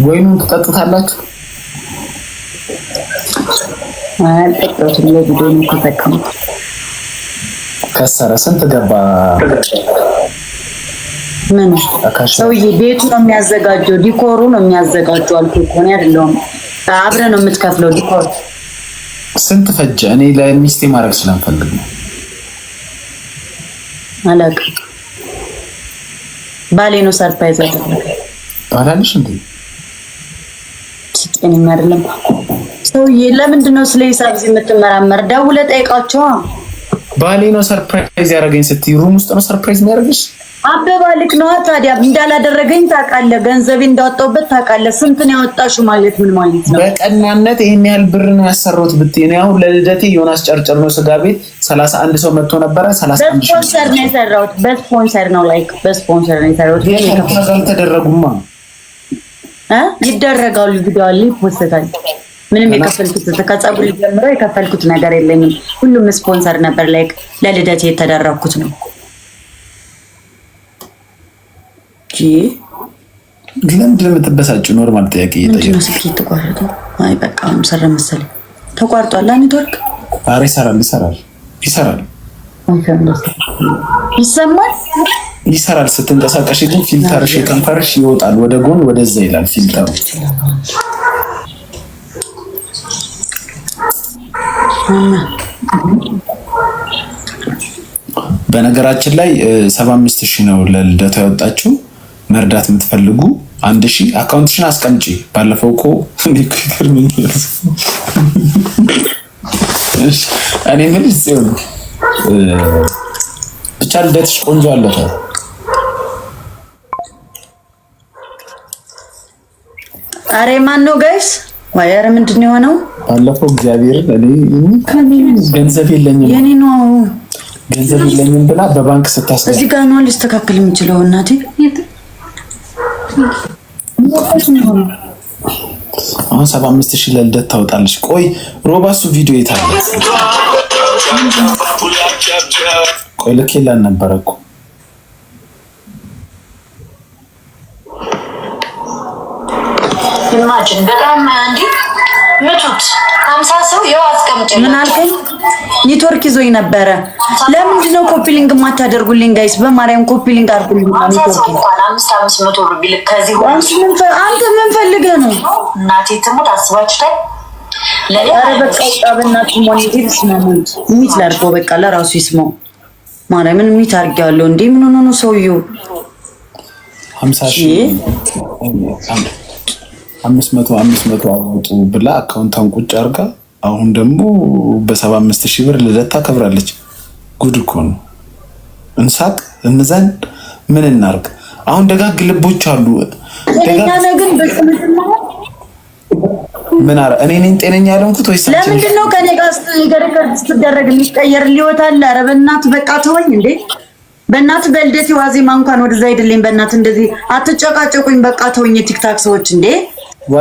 ወይኑን ትጠጡታላችሁ? አልጠጣሁትም። ለቪዲዮ ነው ተጠቀምኩት። ከሰረ። ስንት ገባ? ምን ሰውዬ ቤቱ ነው የሚያዘጋጀው፣ ዲኮሩ ነው የሚያዘጋጀው አልኩህ እኮ ነው አይደለም። አብረህ ነው የምትከፍለው ዲኮር። ስንት ፈጀ? እኔ ለሚስቴ ማድረግ ስለምፈልግ ነው። አላውቅም። ባሌ ነው ሰርፕራይዝ አደረገ። ባላልሽ እንዴ? ሲጤኝ አይደለም ሰውዬ። ለምንድን ነው ስለ ሂሳብ የምትመራመር? ደውለህ ጠይቃቸው። ባሌ ነው ሰርፕራይዝ ያደረገኝ ስትይ ሩም ውስጥ ነው ሰርፕራይዝ የሚያደርግሽ? አበባልክ ነው ታዲያ። እንዳላደረገኝ ታውቃለህ። ገንዘቤ እንዳወጣሁበት ታውቃለህ። ስንት ነው ያወጣሽው ማለት ምን ማለት ነው? በቀናነት ይሄን ያህል ብር ነው ያሰራሁት ብትይ ነው። አሁን ለልደቴ ዮናስ ጨርጨር ነው ስጋ ቤት 31 ሰው መጥቶ ነበረ። 31 በስፖንሰር ነው የሰራሁት። በስፖንሰር ነው ላይክ በስፖንሰር ነው የሰራሁት። ይሄን ተደረጉማ ይደረጋሉ። ቪዲዮ አለ ይፖስታል። ምንም የከፈልኩት ከጸጉር ጀምሮ የከፈልኩት ነገር የለኝም። ሁሉም ስፖንሰር ነበር። ላይክ ለልደቴ የተደረኩት ነው። ለምንድን ነው የምትበሳጭው? ኖርማል ጥያቄ እየጠየቁ ነው። ስልክ ተቋርጦ አይ በቃ አሁን ሰራ መሰለኝ። ተቋርጧል ኔትወርክ። ኧረ ይሰራል። ይሰራል። ስትንቀሳቀሽ ግን ፊልተርሽ ከንፈርሽ ይወጣል ወደ ጎን ወደዛ ይላል ፊልተሩ። በነገራችን ላይ 75000 ነው ለልደቷ ያወጣችው። መርዳት የምትፈልጉ 1000 አካውንትሽን አስቀምጪ። ባለፈው እኮ እኔ ምን ይዘው ብቻ ልደትሽ ቆንጆ አለፈ። አሬ ማን ነው ጋይስ? ዋየር ምንድን ነው የሆነው? ባለፈው እግዚአብሔር እኔ ገንዘብ የለኝም የኔ ነው ገንዘብ የለኝም ብላ በባንክ ስታስገባ እዚህ ጋር ነው ሊስተካከል የሚችለው። እናቴ አሁን 75000 ለልደት ታወጣለች። ቆይ ሮባሱ ቪዲዮ የታለ? ቆይ ልኬላን ነበረ እኮ ኢማጂን በጣም እንዴ ምቱት 50 ሰው ያው አስቀምጬ ምን አልከኝ? ኔትወርክ ይዞኝ ነበረ። ለምንድን ነው ኮፒ ሊንክ የማታደርጉልኝ ጋይስ? በማርያም ኮፒ ሊንክ አድርጉልኝ። ኔትወርክ እንኳን 500 ብር ቢልክ ከዚህ አንተ ምን ፈልገህ ነው? እናቴ ትሙት አስባችሁታል? ለኔ ኧረ በቃ በእናትህ ሞኔቲቭ ስማሙት ሚት ላድርገው በቃ ለራሱ ይስማው። ማርያምን ሚት አድርጌዋለሁ እንዴ ምን ሆኖ ነው ሰውዬው? 50000 500 አወጡ ብላ አካውንታን ቁጭ አርጋ አሁን ደግሞ በ75000 ብር ልደት ታከብራለች። ጉድ እኮ ነው። እንሳቅ እንዘን ምን እናርግ? አሁን ደጋግ ልቦች አሉ። ጤነኛ ነህ ግን በስምንት ምን አረ እኔ ነኝ ጤነኛ ያለንኩት ወይስ ለምንድን ነው ከኔ ጋር ስትደረግ የሚቀየር ሊወት አለ? ኧረ በእናትህ በቃ ተወኝ እንዴ! በእናትህ በልደቴ ዋዜማ እንኳን ወደዛ አይደለም። በእናትህ እንደዚህ አትጨቃጨቁኝ። በቃ ተወኝ። ቲክታክ ሰዎች እንዴ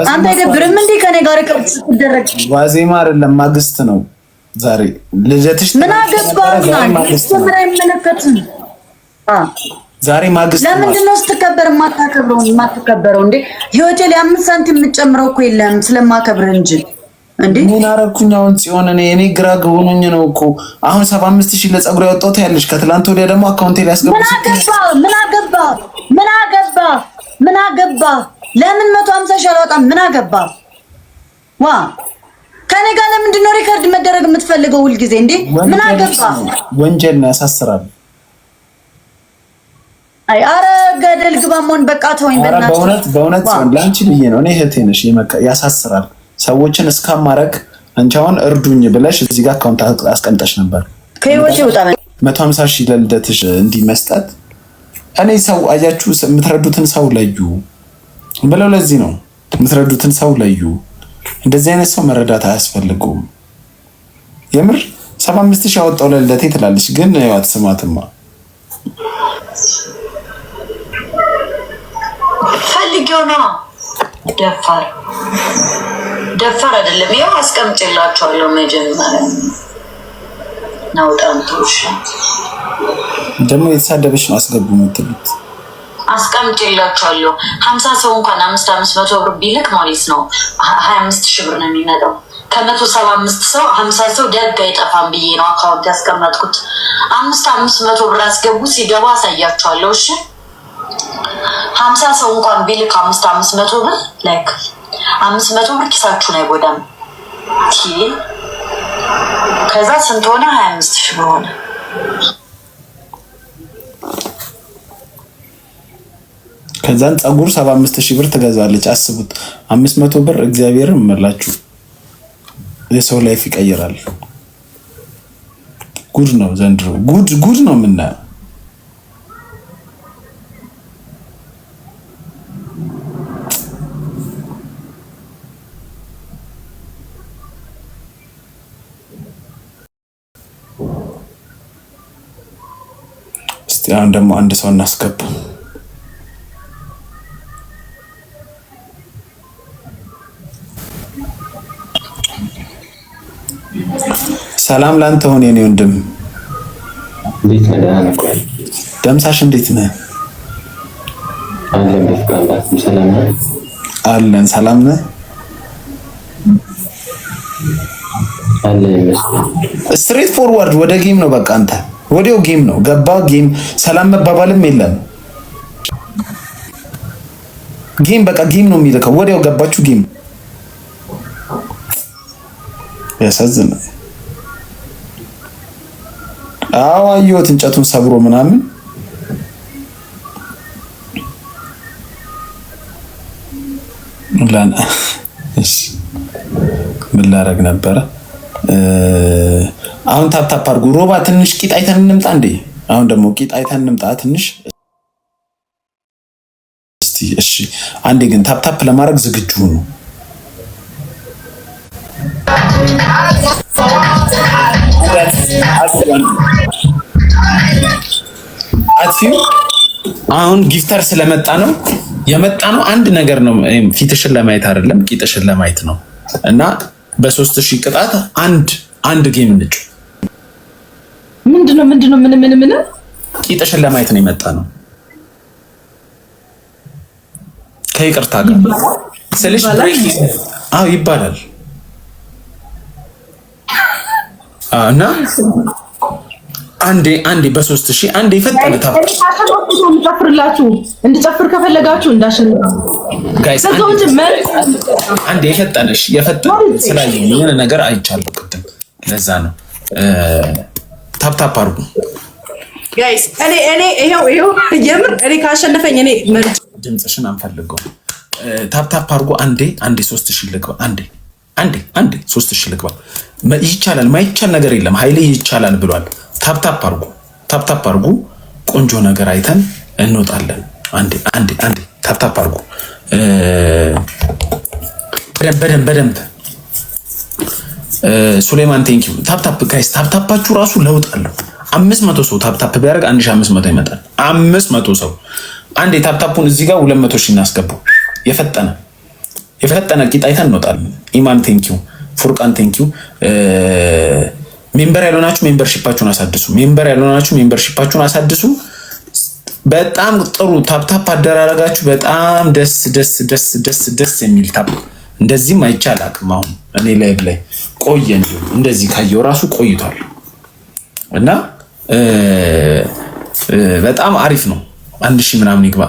አንተ አይደብርም እንዴ ከኔ ጋር ስትደረግ? ዋዜማ አይደለም ማግስት ነው ዛሬ ልደትሽ። ምን አገባህ? ምን አይመለከትም። ዛሬ ማግስት ነው። ለምንድን ነው ስትከበር የማትከበረው እንዴ? ህይወቴ ላይ 5 ሳንቲም የምትጨምረው እኮ የለም ስለማከብር እንጂ እንዴ ምን አረኩኝ? አሁን ጽዮን እኔ ግራ ገብቶኝ ነው እኮ አሁን 75000 ለጸጉር ያወጣው ታያለሽ። ከትላንት ወዲያ ደግሞ አካውንቴ ላይ ያስገባው ምን አገባ? ለምን 150 ሺህ አላወጣም? ምን አገባ? ዋ ከኔ ጋር ለምንድን ነው ሪከርድ መደረግ የምትፈልገው ሁልጊዜ እንዴ? ምን አገባ? ወንጀል ነው፣ ያሳስራል። አይ አረ ገደል ግባ መሆን በቃ ተወኝ በእናትህ። በእውነት ላንቺ ብዬ ነው። እኔ እህቴ ነሽ። ያሳስራል። ሰዎችን እስካማረክ አንቺ አሁን እርዱኝ ብለሽ እዚህ ጋር አካውንት አስቀምጠሽ ነበር። ከህይወቴ ወጣ 150,000 ለልደትሽ እንዲመስጠት እኔ ሰው አያችሁ፣ የምትረዱትን ሰው ለዩ ብለው ለዚህ ነው የምትረዱትን ሰው ለዩ። እንደዚህ አይነት ሰው መረዳት አያስፈልገውም። የምር 75,000 ያወጣው ለልደቴ ትላለች፣ ግን ያው አትስማትማ። ፈልጌው ነው። ደፋር አይደለም። ያው አስቀምጬላችኋለሁ። መጀመሪያ ነው ጣንቶሽ ደግሞ የተሳደበች ነው አስገቡ የምትሉት አስቀምጬላችኋለሁ። 50 ሰው እንኳን 500 ብር ቢልክ ማለት ነው 25,000 ብር ነው የሚመጣው። ከ175 ሰው 50 ሰው ደግ አይጠፋም ብዬ ነው አካውንት ያስቀመጥኩት። 500 ብር አስገቡ፣ ሲገባ አሳያችኋለሁ። እሺ 50 ሰው እንኳን ቢልክ 500 ብር ላይክ 500 ብር ኪሳችሁን አይጎዳም። ከዛ ስንት ሆነ? 25,000 ብር ሆነ። ከዛን ፀጉር 75,000 ብር ትገዛለች። አስቡት 500 ብር እግዚአብሔርን እምላችሁ የሰው ላይፍ ይቀይራል። ጉድ ነው ዘንድሮ፣ ጉድ ነው የምናየው። እስቲ አሁን ደግሞ አንድ ሰው እናስገባ። ሰላም ላንተ ሆነ የኔ ወንድም። እንዴት ነህ? ደህና ነህ? ደምሳሽ እንዴት ነህ? አለን በፍቃድ ሰላም ነህ? አለን ሰላም ነህ? አለን ይመስገን። ስትሬት ፎርዋርድ ወደ ጌም ነው በቃ። አንተ ወዲያው ጌም ነው ገባ። ጌም ሰላም መባባልም የለም። ጌም በቃ ጌም ነው የሚልከው። ወዲያው ገባችሁ ጌም። ያሳዝናል። አዎ አየሁት እንጨቱን ሰብሮ ምናምን። እሺ ምን ላደርግ ነበረ? አሁን ታፕታፕ አድርጉ። ሮባ ትንሽ ቂጥ አይተን እንምጣ እንዴ? አሁን ደግሞ ቂጥ አይተን እንምጣ ትንሽ እስቲ። እሺ አንዴ ግን ታፕታፕ ለማድረግ ዝግጁ ነው። አጥፊው አሁን ጊፍተር ስለመጣ ነው የመጣ ነው። አንድ ነገር ነው፣ ፊትሽን ለማየት አይደለም ቂጥሽን ለማየት ነው። እና በ3000 ቅጣት አንድ ጌም እንጭ። ምንድነው ምን ቂጥሽን ለማየት ነው የመጣ ነው። ከይቅርታ ጋር ስልሽ አዎ ይባላል። እና አንዴ በ3000 አንዴ የፈጠነ እንድጨፍር ከፈለጋችሁ እንዳሽን ጋይስ አንዴ የፈጠነሽ ስላየሁ የሆነ ነገር አይቻለሁ ቅድም። ለዛ ነው ታፕታፕ አድርጉ ጋይስ። እኔ ይሄው የምር እኔ ካሸነፈኝ እኔ መርጭ ድምፅሽን አንፈልገው። ታፕታፕ አድርጉ አንዴ 3000 ልግባ። አንዴ 3000 ልግባ። ይቻላል፣ ማይቻል ነገር የለም። ኃይሌ ይቻላል ብሏል። ታፕታፕ አድርጉ። ቆንጆ ነገር አይተን እንወጣለን። አንዴ ታፕታፕ አድርጉ በደንብ። ሱሌማን ቴንኪው። ታፕታፕ ጋይስ፣ ታፕታፓችሁ ራሱ ለውጥ አለው። 500 ሰው ታፕታፕ ቢያደርግ 1500 ይመጣል። 500 ሰው አንዴ ታፕታፑን እዚህ ጋር 200 ሺህ እናስገባው። የፈጠነ ቂጥ አይተን እንወጣለን። ኢማን ቴንኪው። ፉርቃን ቴንኪው። ሜምበር ያልሆናችሁ ሜምበርሺፓችሁን አሳድሱ። በጣም ጥሩ ታፕታፕ አደራረጋችሁ። በጣም ደስ የሚል ታፕ። እንደዚህም አይቻል አቅም። አሁን እኔ ላይቭ ላይ ቆየ እንደዚህ ካየው ራሱ ቆይቷል እና በጣም አሪፍ ነው። 1000 ምናምን ይግባ።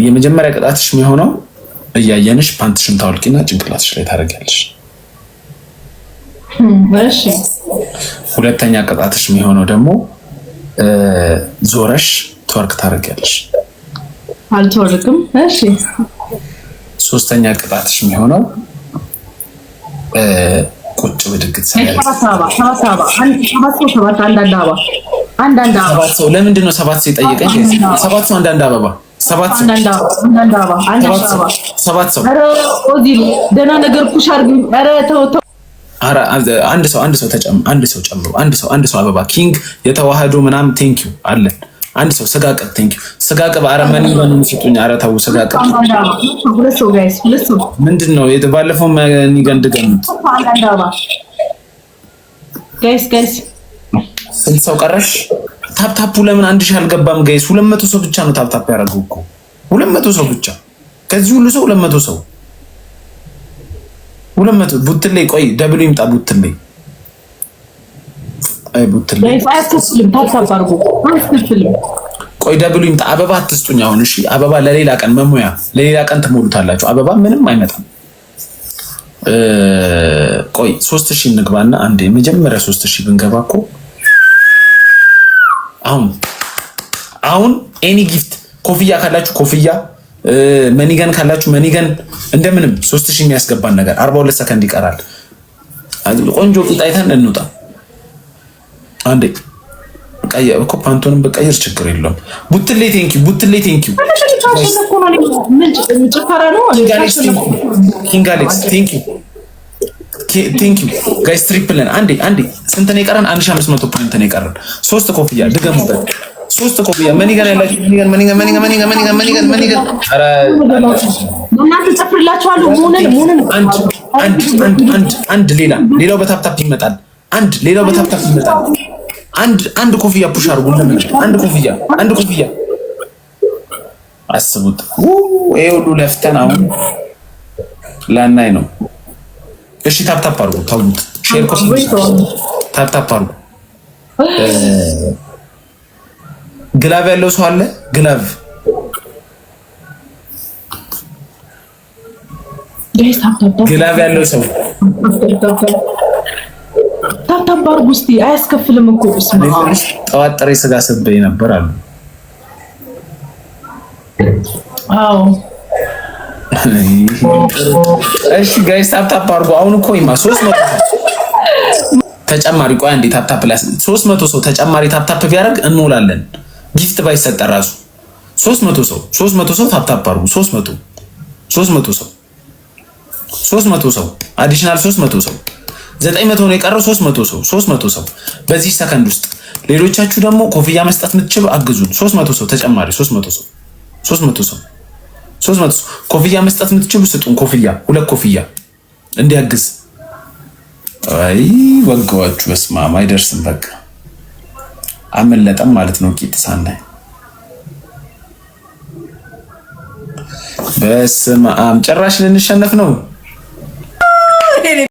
የመጀመሪያ ቅጣትሽ የሚሆነው እያየንሽ ፓንትሽን ታውልቂና ጭንቅላትሽ ላይ ታደርጊያለሽ። እሺ። ሁለተኛ ቅጣትሽ የሚሆነው ደግሞ ዞረሽ ትወርክ ታደርጊያለሽ። አልተወርክም። እሺ። ሶስተኛ ቅጣትሽ የሚሆነው ቁጭ ብድግ ትሰሪያለሽ። ሰባት ሰው ለምንድን ነው 7 ሰው የጠየቀኝ? 7 ሰው አንዳንድ አበባ 7 ሰው ደህና ነገር ኩሽ አድርጊ። ኧረ ተው። አንድ ሰው ጨምሮ አንድ ሰው አበባ ኪንግ የተዋህዶ ምናምን ቴንኪው አለን። አንድ ሰው ስጋቀብ ቴንኪው። ስጋቀብ አረመኒ ማንም ስጡኝ። ኧረ ተው ስጋቀብ። ምንድን ነው ባለፈው ገንድገምት ጋይስ ስንት ሰው ቀረሽ? ታፕታፑ ለምን 1000 አልገባም ጋይስ? 200 ሰው ብቻ ነው ታፕታፕ ያደረገው እኮ 200 ሰው ብቻ። ከዚህ ሁሉ ሰው 200 ሰው 200 ቡትሌ ቆይ ደብሉ ይምጣ ቡትሌ። አይ ቡትሌ ታፕታፕ አድርጉ። ቆይ ደብሉ ይምጣ። አበባ አትስጡኝ አሁን እሺ። አበባ ለሌላ ቀን መሙያ ለሌላ ቀን ትሞሉታላችሁ። አበባ ምንም አይመጣም። ቆይ 3000 እንግባና አንዴ መጀመሪያ 3000 ብንገባ እኮ አሁን ኤኒ ጊፍት ኮፍያ ካላችሁ ኮፍያ፣ መኒገን ካላችሁ መኒገን፣ እንደምንም 3000 የሚያስገባን ነገር 42 ሰከንድ ይቀራል። ቆንጆ ቂጥ አይተን እንውጣ። አንዴ ቀየር እኮ ፓንቶንም በቀየር ችግር የለውም። ቡትሌ ቴንኪው ቡትሌ ቴንኪው ኪንግ አሌክስ ቴንኪው ጋይስ ትሪፕልን አንዴ ስንት ነው የቀረን? 1500 ፖይንት ነው የቀረን። 3 ኮፍያ ድገሙበት። 3 ኮፍያ መኒገን ያላችሁ መኒገን ኧረ እናንተ ጽፍላችኋለሁ። አንድ ሌላው በታፕታፕ ይመጣል። ሌላው በታፕታፕ ይመጣል። አንድ ኮፍያ ፑሽ አድርጉ። አንድ ኮፍያ አስቡት። ይሄ ሁሉ ለፍተን አሁን ላናይ ነው። እሺ ታፕታፕ አድርጉ። ታውት ሼር ኮፒ ታፕታፕ አድርጉ። ግላቭ ያለው ሰው አለ? ግላቭ ያለው ሰው ታፕታፕ አድርጉ እስቲ። አያስከፍልም እኮ ጠዋት ጥሬ ስጋ ሰበይ ነበር አሉ። አዎ እሺ ጋይስ ታፕታፕ አድርጉ። አሁን እኮ ይማ 300 ተጨማሪ ቆይ አንዴ ታፕታፕ ላይ 300 ሰው ተጨማሪ ታፕታፕ ቢያደርግ እንሞላለን። ጊፍት ባይሰጥ ራሱ 300 ሰው ታፕታፕ አድርጉ። 300 ሰው አዲሽናል 300 ሰው 900 ነው የቀረው። 300 ሰው በዚህ ሰከንድ ውስጥ። ሌሎቻችሁ ደግሞ ኮፍያ መስጠት የምትችሉ አግዙን። 300 ሰው ተጨማሪ 300 ሰው ኮፍያ መስጠት የምትችሉ ስጡን። ኮፍያ 2 ኮፍያ እንዲያግዝ። አይ ወጋችሁ። በስመ አብ አይደርስም። በቃ አመለጠም ማለት ነው። ቂጥ ሳናይ በስመ አብ ጭራሽ ልንሸነፍ ነው።